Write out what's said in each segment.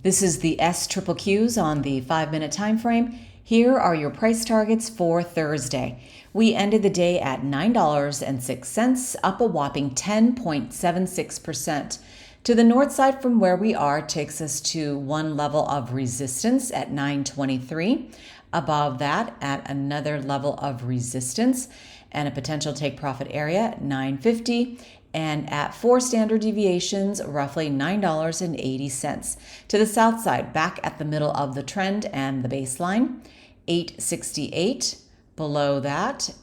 This is the SQQQs on the 5-minute time frame. Here are your price targets for Thursday. We ended the day at $9.06, up a whopping 10.76%. To the north side from where we are takes us to one level of resistance at 923. Above that, at another level of resistance and a potential take profit area at 950. And at 4 standard deviations, roughly $9.80. To the south side, back at the middle of the trend and the baseline, 868. Below that,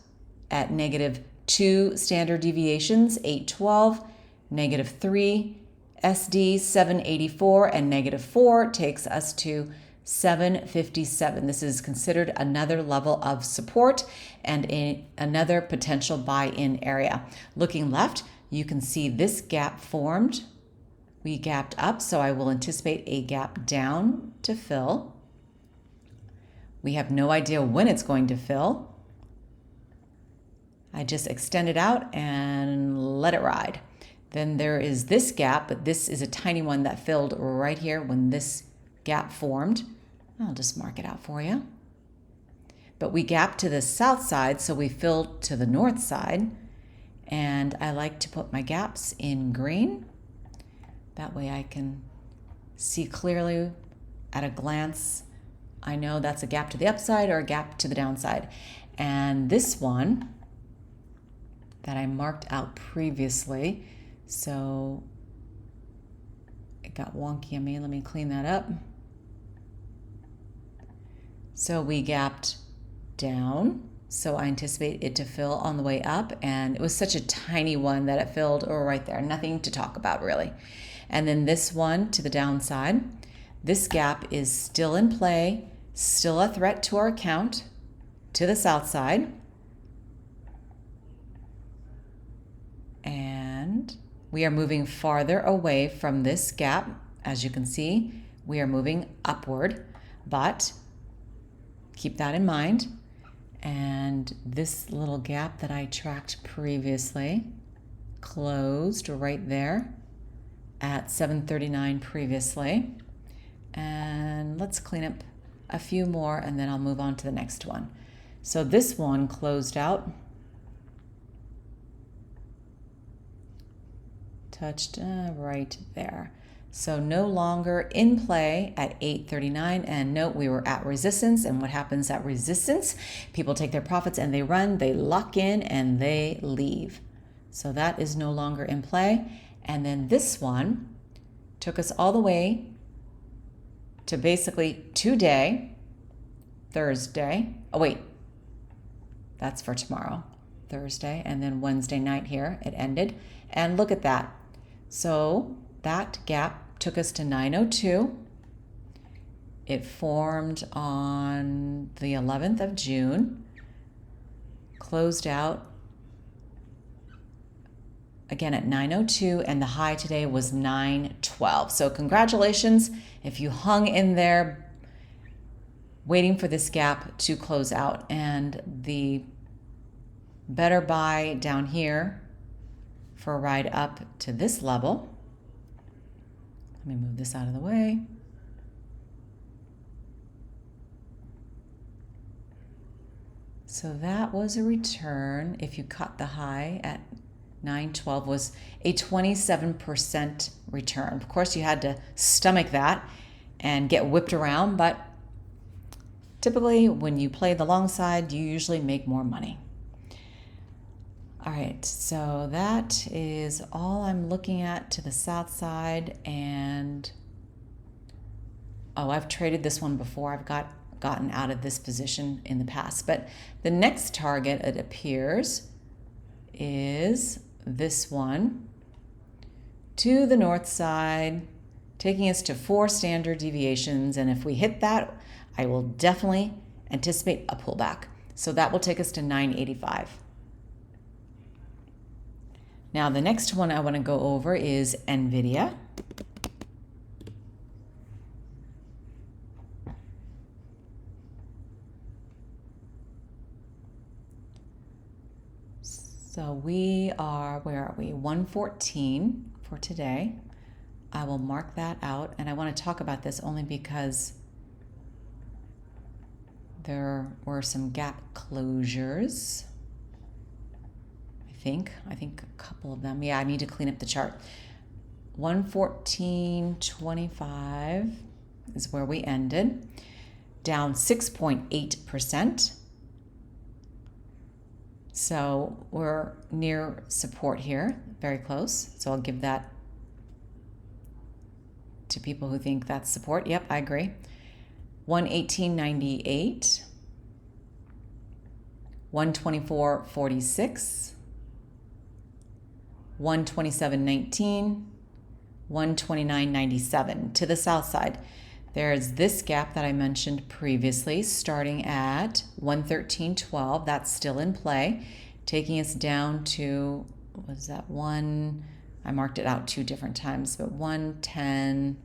at -2 standard deviations, 812, -3, SD 784, and -4 takes us to 757. This is considered another level of support and another potential buy-in area. Looking left, you can see this gap formed. We gapped up, so I will anticipate a gap down to fill. We have no idea when it's going to fill. I just extend it out and let it ride. Then there is this gap, but this is a tiny one that filled right here when this gap formed. I'll just mark it out for you. But we gapped to the south side, so we filled to the north side. And I like to put my gaps in green. That way I can see clearly at a glance. I know that's a gap to the upside or a gap to the downside. And this one that I marked out previously, so it got wonky on me. Let me clean that up. So we gapped down. So I anticipate it to fill on the way up, and it was such a tiny one that it filled right there. Nothing to talk about really. And then this one to the downside, this gap is still in play, still a threat to our account to the south side. And we are moving farther away from this gap. As you can see, we are moving upward, but keep that in mind. And this little gap that I tracked previously closed right there at 739 previously. And let's clean up a few more and then I'll move on to the next one. So this one closed out, touched right there. So no longer in play at 839, and note we were at resistance, and what happens at resistance? People take their profits and they run, they lock in and they leave. So that is no longer in play. And then this one took us all the way to basically today, Thursday. Oh wait, that's for tomorrow, Thursday, and then Wednesday night here it ended. And look at that. So that gap took us to 902. It formed on the 11th of June, closed out again at 902, and the high today was 912. So congratulations if you hung in there waiting for this gap to close out. And the better buy down here for a ride up to this level. Let me move this out of the way. So that was a return, if you caught the high at 912, was a 27% return. Of course, you had to stomach that and get whipped around, but typically when you play the long side, you usually make more money. All right, so that is all I'm looking at to the south side. And I've traded this one before. I've gotten out of this position in the past. But the next target, it appears, is this one to the north side, taking us to 4 standard deviations. And if we hit that, I will definitely anticipate a pullback. So that will take us to 985. Now, the next one I want to go over is NVDA. So we are, where are we? 114 for today. I will mark that out, and I want to talk about this only because there were some gap closures. I think a couple of them. Yeah, I need to clean up the chart. 114.25 is where we ended, down 6.8%. So we're near support here, very close. So I'll give that to people who think that's support. Yep, I agree. 118.98, 124.46, 127.19, 129.97. To the south side, there's this gap that I mentioned previously, starting at 113.12. That's still in play, taking us down to, what was that, I marked it out 2 different times, but 110,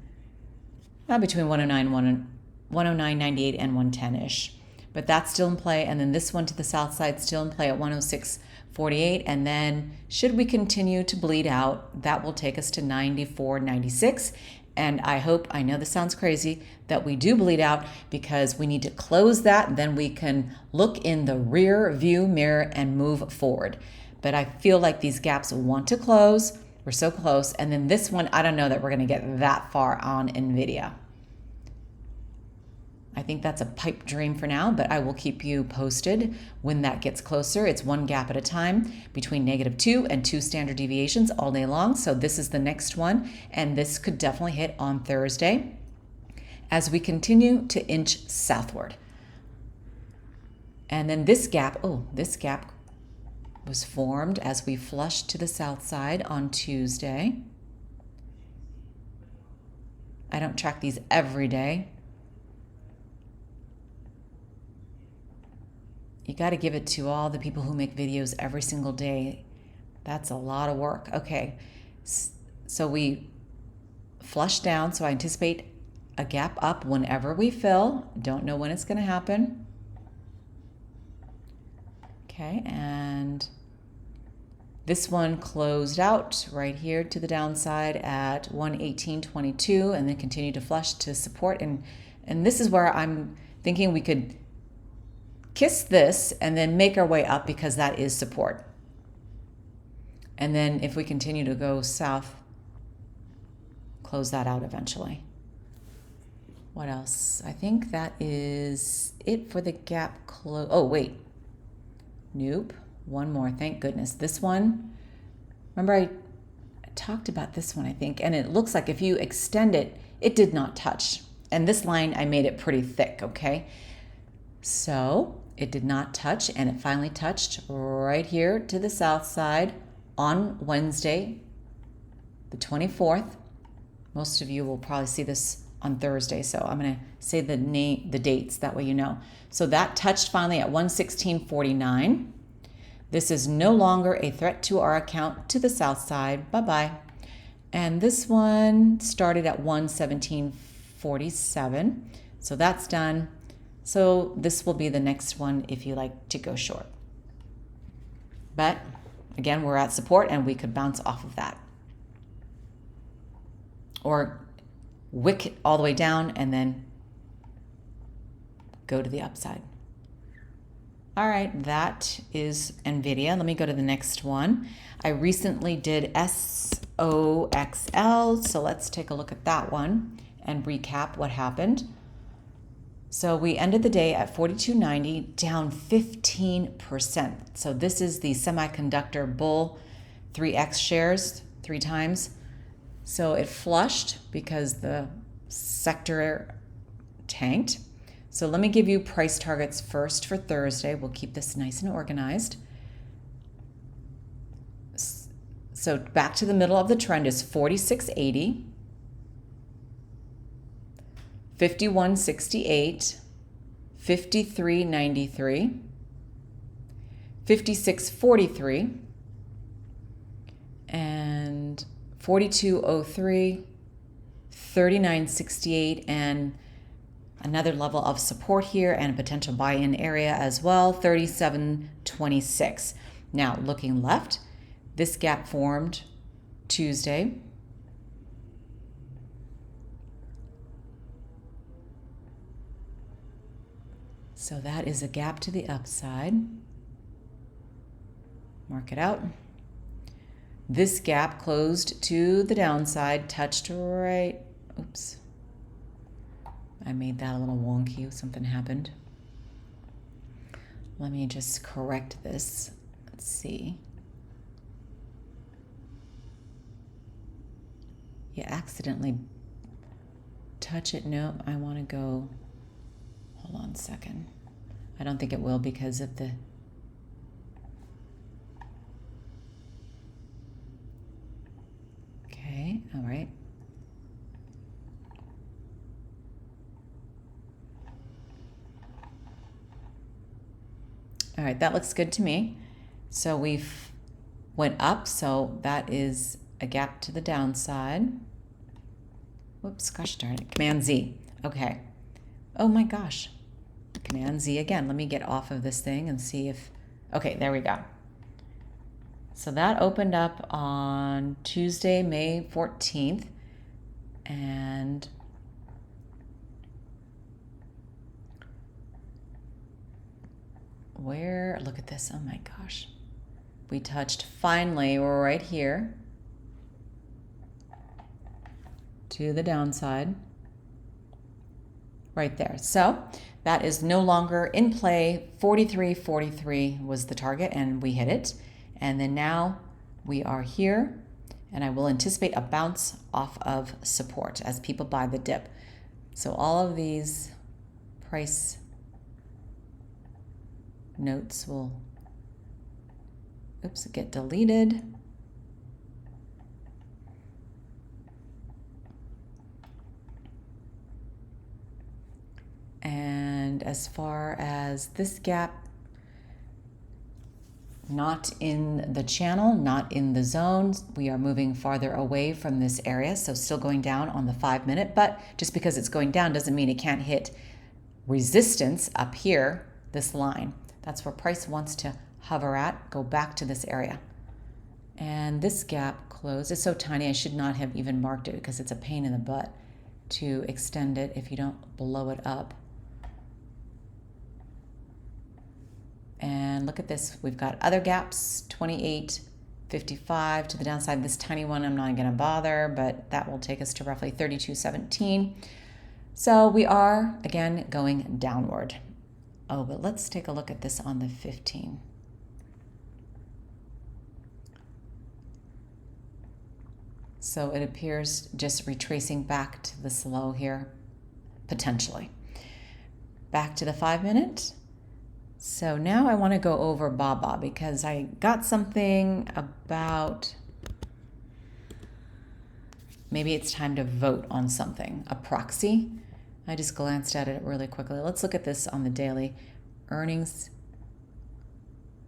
between 109.98 and 110-ish. But that's still in play. And then this one to the south side still in play at 106.48. And then should we continue to bleed out, that will take us to 94.96. And I know this sounds crazy, that we do bleed out, because we need to close that. Then we can look in the rear view mirror and move forward. But I feel like these gaps want to close. We're so close. And then this one, I don't know that we're going to get that far on NVIDIA. I think that's a pipe dream for now, but I will keep you posted when that gets closer. It's one gap at a time between -2 and 2 standard deviations all day long. So this is the next one, and this could definitely hit on Thursday as we continue to inch southward. And then this gap was formed as we flushed to the south side on Tuesday. I don't track these every day. You got to give it to all the people who make videos every single day. That's a lot of work. Okay, so we flush down, so I anticipate a gap up whenever we fill. Don't know when it's going to happen. Okay, and this one closed out right here to the downside at 118.22, and then continued to flush to support. And this is where I'm thinking we could kiss this and then make our way up, because that is support. And then if we continue to go south, close that out eventually. What else? I think that is it for the gap close. Oh, wait. Nope. One more. Thank goodness. This one, remember I talked about this one, I think, and it looks like if you extend it, it did not touch. And this line, I made it pretty thick, okay? So it did not touch, and it finally touched right here to the south side on Wednesday, the 24th. Most of you will probably see this on Thursday, so I'm going to say the dates, that way you know. So that touched finally at 116.49. This is no longer a threat to our account to the south side. Bye-bye. And this one started at 117.47. So that's done. So this will be the next one if you like to go short. But again, we're at support, and we could bounce off of that. Or wick it all the way down and then go to the upside. All right, that is NVIDIA. Let me go to the next one. I recently did SOXL, so let's take a look at that one and recap what happened. So we ended the day at 42.90, down 15%. So this is the semiconductor bull 3X shares 3 times. So it flushed because the sector tanked. So let me give you price targets first for Thursday. We'll keep this nice and organized. So back to the middle of the trend is 46.80, 51.68, 53.93, 56.43, and 42.03, 39.68, and another level of support here and a potential buy-in area as well, 37.26. Now, looking left, this gap formed Tuesday. So that is a gap to the upside. Mark it out. This gap closed to the downside, touched right, oops. I made that a little wonky, something happened. Let me just correct this. Let's see. You accidentally touch it. No, I want to go, hold on a second. I don't think it will because of the, okay, all right. All right, that looks good to me. So we've went up, so that is a gap to the downside. Whoops, gosh darn it, Command Z, okay. Oh my gosh, Command Z again. Let me get off of this thing and see if, okay, there we go. So that opened up on Tuesday, May 14th, and where, look at this, oh my gosh. We touched, finally, we're right here to the downside, right there. So that is no longer in play. 43.43 was the target and we hit it. And then now we are here and I will anticipate a bounce off of support as people buy the dip. So all of these price notes will, oops, get deleted. And as far as this gap, not in the channel, not in the zone. We are moving farther away from this area, so still going down on the 5 minute, but just because it's going down doesn't mean it can't hit resistance up here, this line. That's where price wants to hover at, go back to this area. And this gap closed. It's so tiny, I should not have even marked it because it's a pain in the butt to extend it if you don't blow it up. And look at this, we've got other gaps, 28.55 to the downside. This tiny one, I'm not gonna bother, but that will take us to roughly 32.17. So we are, again, going downward. Oh, but let's take a look at this on the 15. So it appears just retracing back to this low here, potentially. Back to the 5 minute. So now I want to go over BABA because I got something about maybe it's time to vote on something, a proxy. I just glanced at it really quickly. Let's look at this on the daily. Earnings,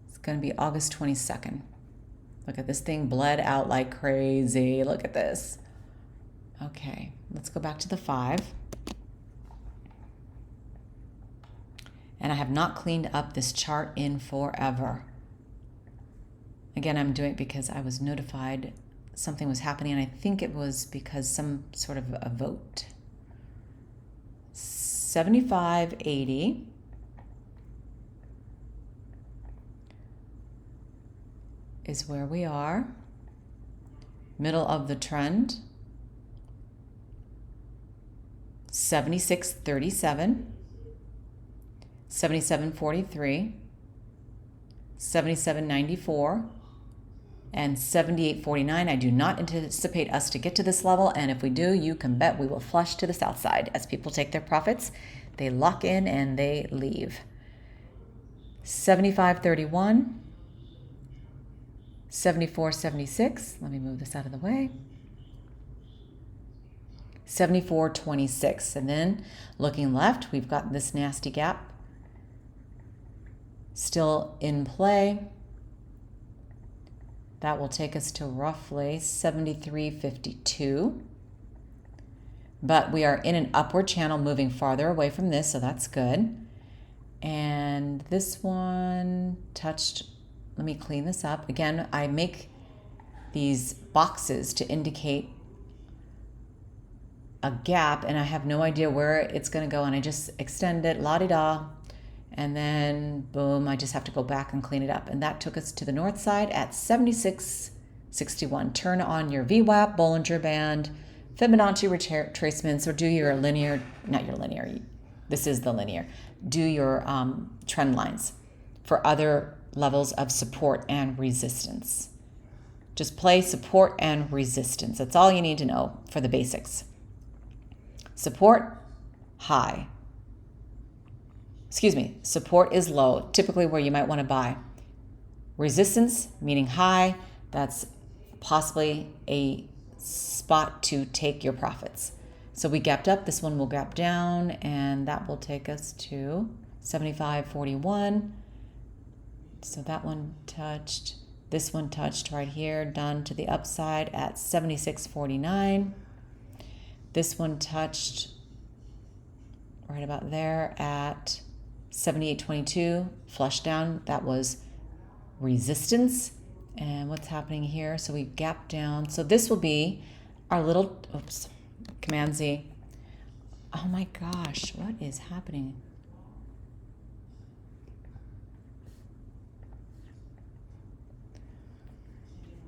it's going to be August 22nd. Look at this thing bled out like crazy. Look at this. Okay, let's go back to the 5. And I have not cleaned up this chart in forever. Again, I'm doing it because I was notified something was happening, and I think it was because some sort of a vote. 75.80. Is where we are. Middle of the trend. 76.37. 77.43, 77.94, and 78.49. I do not anticipate us to get to this level, and if we do, you can bet we will flush to the south side. As people take their profits, they lock in and they leave. 75.31, 74.76. Let me move this out of the way. 74.26, and then looking left, we've got this nasty gap still in play. That will take us to roughly 73.52. But we are in an upward channel moving farther away from this, so that's good. And this one touched, let me clean this up. Again, I make these boxes to indicate a gap and I have no idea where it's going to go, and I just extend it, la-di-da, And then boom, I just have to go back and clean it up. And that took us to the north side at 76.61. Turn on your VWAP, Bollinger Band, Fibonacci retracements, or do your linear, not your linear, this is the linear, do your trend lines for other levels of support and resistance. Just play support and resistance. That's all you need to know for the basics. Support, high. Support is low, typically where you might want to buy. Resistance, meaning high, that's possibly a spot to take your profits. So we gapped up, this one will gap down, and that will take us to 75.41. So that one touched, this one touched right here, done to the upside at 76.49. This one touched right about there at 78.22, flush down, that was resistance. And what's happening here? So we gap down. So this will be our little, Command Z. Oh my gosh, what is happening?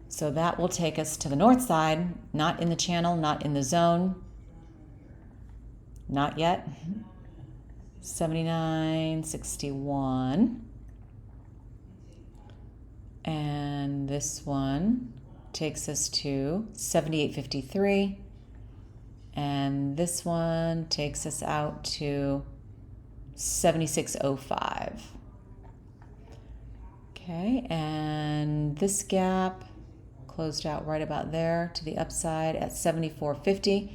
So that will take us to the north side, not in the channel, not in the zone. Not yet. 79.61. And this one takes us to 78.53. And this one takes us out to 76.05. Okay, and this gap closed out right about there to the upside at 74.50.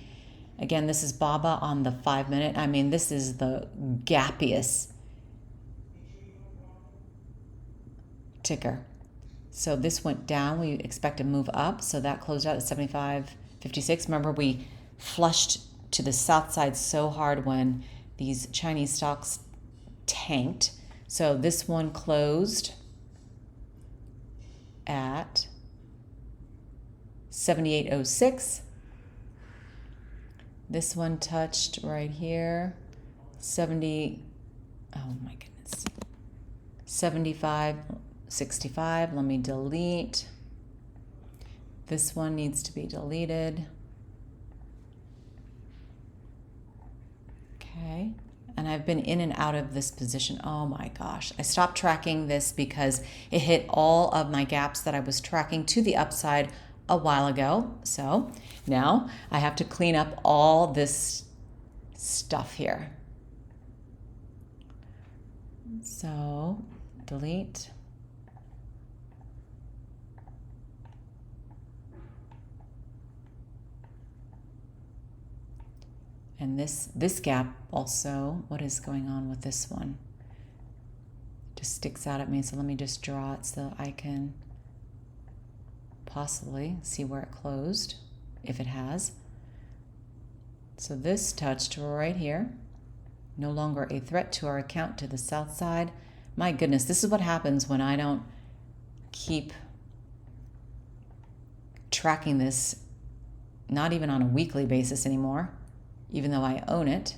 Again, this is BABA on the 5 minute. I mean, this is the gappiest ticker. So this went down. We expect to move up. So that closed out at 75.56. Remember, we flushed to the south side so hard when these Chinese stocks tanked. So this one closed at 78.06. This one touched right here, 75.65. Let me delete. This one needs to be deleted. Okay, and I've been in and out of this position. Oh my gosh, I stopped tracking this because it hit all of my gaps that I was tracking to the upside a while ago. So now I have to clean up all this stuff here. So delete. And this gap also, what is going on with this one? Just sticks out at me. So let me just draw it so I can possibly see where it closed, if it has. So this touched right here. No longer a threat to our account to the south side. My goodness, this is what happens when I don't keep tracking this, not even on a weekly basis anymore, even though I own it.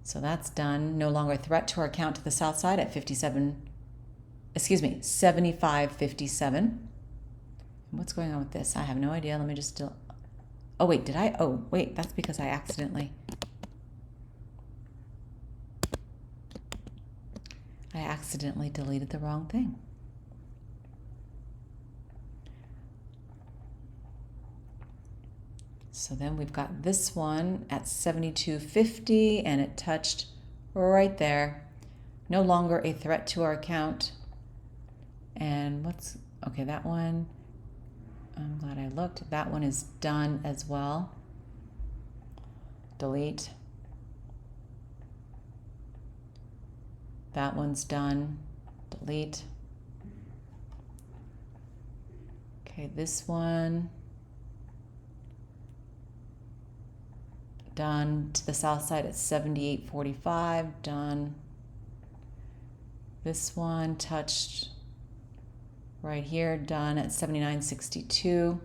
So that's done. No longer a threat to our account to the south side at 75.57. What's going on with this? I have no idea. Let me just still. Oh wait, did I? Oh wait, that's because I accidentally deleted the wrong thing. So then we've got this one at 72.50 and it touched right there. No longer a threat to our account. And okay, that one, I'm glad I looked. That one is done as well. Delete. That one's done. Delete. Okay, this one. Done to the south side at 78.45. Done. This one touched right here, done at 79.62.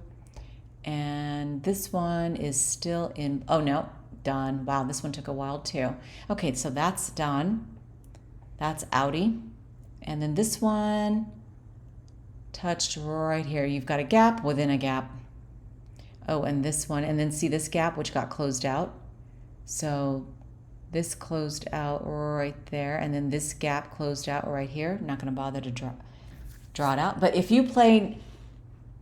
And this one is still in, oh no, done. Wow, this one took a while too. Okay, so that's done. That's outie. And then this one touched right here. You've got a gap within a gap. Oh, and this one, and then see this gap which got closed out. So this closed out right there, and then this gap closed out right here. I'm not going to bother to draw it out. But if you play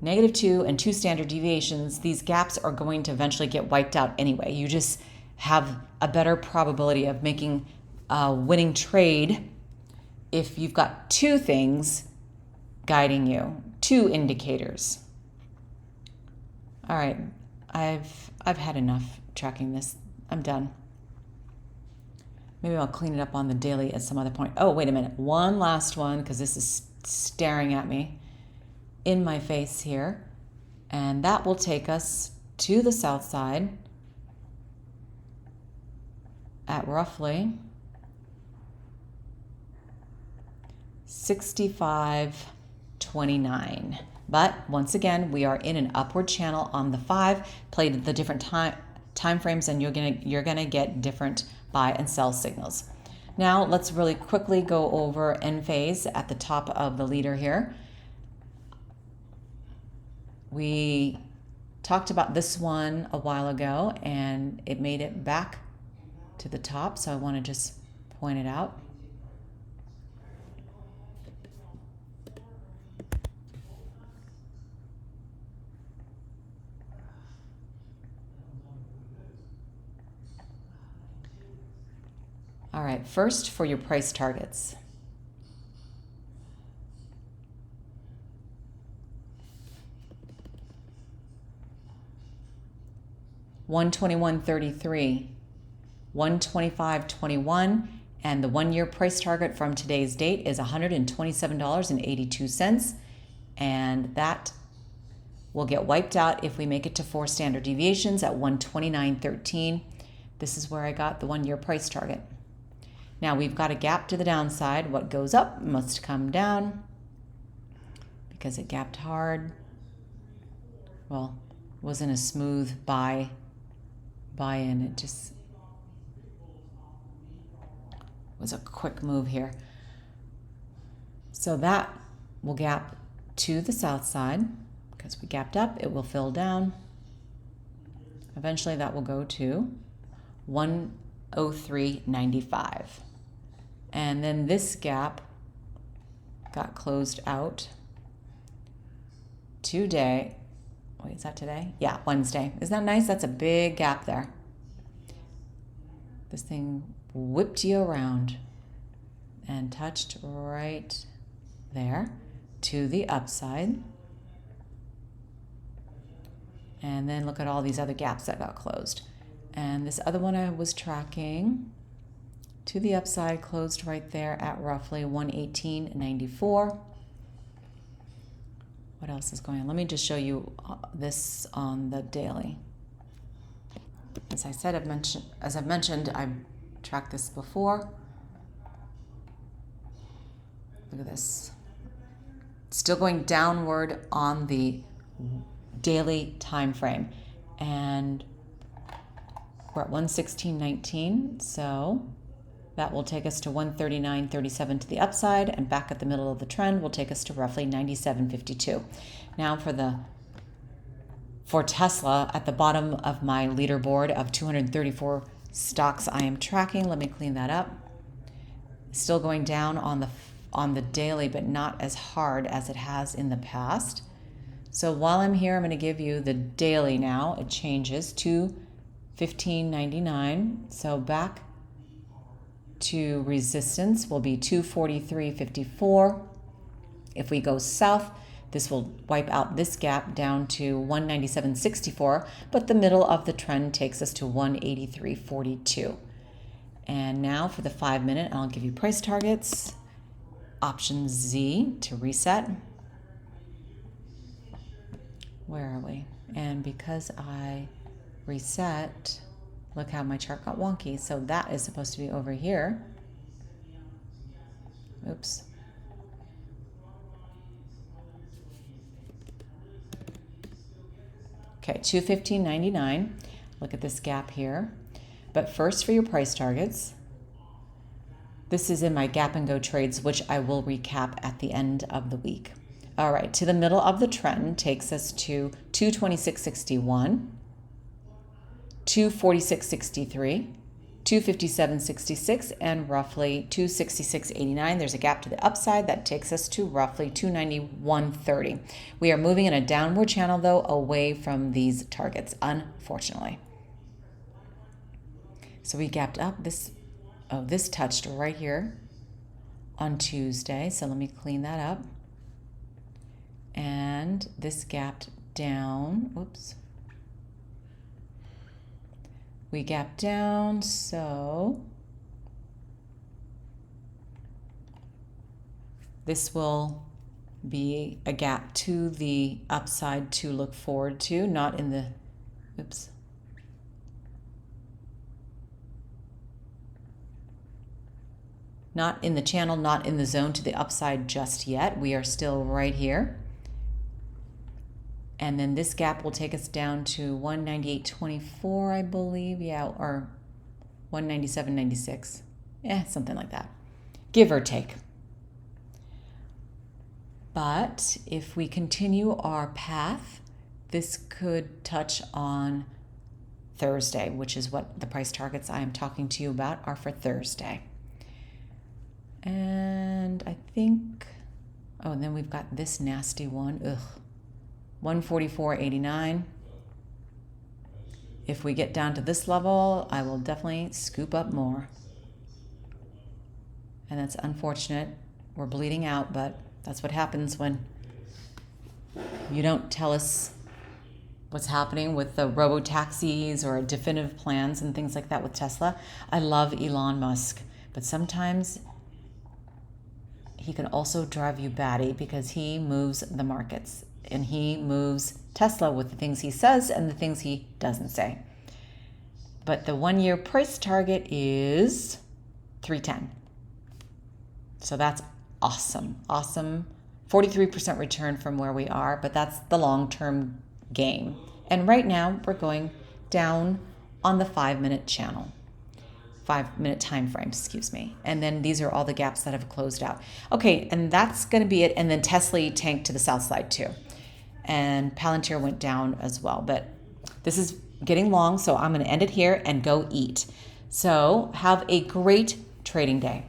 -2 and 2 standard deviations, these gaps are going to eventually get wiped out anyway. You just have a better probability of making a winning trade if you've got 2 things guiding you, 2 indicators. All right, I've had enough tracking this. I'm done. Maybe I'll clean it up on the daily at some other point. Oh, wait a minute. One last one, because this is staring at me in my face here. And that will take us to the south side at roughly 65.29. But once again, we are in an upward channel on the 5, played the different time frames, and you're gonna get different buy and sell signals. Now let's really quickly go over N phase at the top of the leader here. We talked about this one a while ago, and it made it back to the top, so I want to just point it out. All right, first for your price targets. $121.33, $125.21, and the 1-year price target from today's date is $127.82, and that will get wiped out if we make it to 4 standard deviations at $129.13. This is where I got the 1-year price target. Now we've got a gap to the downside. What goes up must come down because it gapped hard. Well, it wasn't a smooth buy-in. It just was a quick move here. So that will gap to the south side because we gapped up. It will fill down. Eventually that will go to 103.95. And then this gap got closed out today. Wait, is that today? Yeah, Wednesday. Isn't that nice? That's a big gap there. This thing whipped you around and touched right there to the upside. And then look at all these other gaps that got closed. And this other one I was tracking to the upside closed right there at roughly 118.94. What else is going on? Let me just show you this on the daily. As I said, as I've mentioned, I've tracked this before. Look at this. Still going downward on the daily time frame. And we're at 116.19, so that will take us to 139.37 to the upside, and back at the middle of the trend will take us to roughly 97.52. Now for Tesla, at the bottom of my leaderboard of 234 stocks I am tracking, let me clean that up. Still going down on the daily, but not as hard as it has in the past. So while I'm here, I'm going to give you the daily now. It changes to 15.99. So back to resistance will be 243.54. If we go south, this will wipe out this gap down to 197.64, but the middle of the trend takes us to 183.42. And now for the 5-minute, I'll give you price targets. Option Z to reset. Where are we? And because I reset, look how my chart got wonky. So that is supposed to be over here. Oops. Okay, 215.99. Look at this gap here. But first for your price targets. This is in my gap and go trades, which I will recap at the end of the week. All right, to the middle of the trend takes us to 226.61, 246.63, 257.66, and roughly 266.89. There's a gap to the upside that takes us to roughly 291.30. We are moving in a downward channel, though, away from these targets, unfortunately. So we gapped up. This touched right here on Tuesday. So let me clean that up. And this gapped down. Oops. We gapped down, so this will be a gap to the upside to look forward to, not in the, oops. Not in the channel, not in the zone to the upside just yet. We are still right here. And then this gap will take us down to 198.24, I believe. Yeah, or 197.96. Something like that. Give or take. But if we continue our path, this could touch on Thursday, which is what the price targets I am talking to you about are for Thursday. And I think, and then we've got this nasty one. 144.89. If we get down to this level, I will definitely scoop up more. And that's unfortunate. We're bleeding out, but that's what happens when you don't tell us what's happening with the robo-taxis or definitive plans and things like that with Tesla. I love Elon Musk, but sometimes he can also drive you batty because he moves the markets. And he moves Tesla with the things he says and the things he doesn't say. But the 1 year price target is 310. So that's awesome. Awesome. 43% return from where we are, but that's the long-term game. And right now we're going down on the 5-minute channel. 5-minute time frame, excuse me. And then these are all the gaps that have closed out. Okay, and that's going to be it. And then Tesla tanked to the south side too. And Palantir went down as well. But this is getting long, so I'm going to end it here and go eat. So have a great trading day.